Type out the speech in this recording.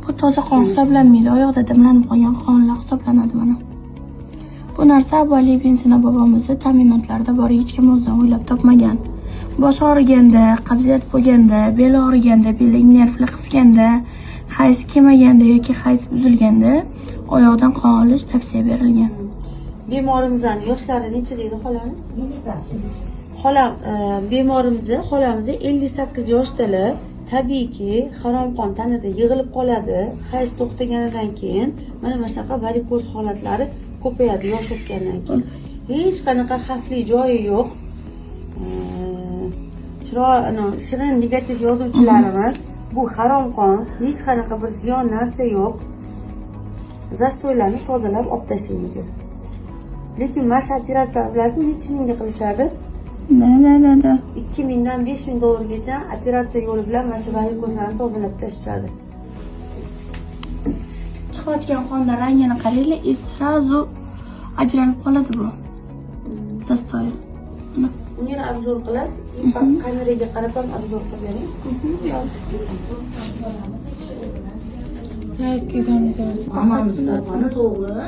Bu toza qon hisoblanmaydi. Oyoqda dimlanib qolgan qonlar hisoblanadi mana. Bu narsa avvaliy benzina bobomizda ta'minotlarda bor, hech kim o'zidan o'ylab topmagan. Bosh og'riganda, qabziyat bo'lganda, bel og'riganda, belning nervlar qisganda, hayz kelmaganda yoki hayz buzilganda oyoqdan qon olish tavsiya berilgan. Bemorimizning yoshlari necha deydi xolani? 58. Xolam xolamizni 58 yoshdalar. Tabiiyki, harom qon tanada yig'ilib qoladi. Hayz to'xtaganidan keyin mana shunaqa varikoz holatlari ko'payadi yosh o'tgandan keyin. Hech qanaqa xavfli joyi yo'q. Shirin negativ yozuvchilarimiz, bu harom qon, hech qanaqa bir ziyon narsa yo'q. Zastoylarni tozalab olib tashlaymiz. Lekin mana shu operatsiya bilasizmi, necha mingga qilishadi? Da. 2000 dan 5000 dollargacha operatsiya yo'li bilan mana shu varikozlarni tozalab tashladi. Chiqayotgan qonda rangini qaranglar, srazu ajralib qoladi bu. Zastoy. Uni obzor qilasiz, kameraga qarab ham obzor qilib bering. Hayt kelganini ko'rasiz. Amamizda qoni to'g'ri.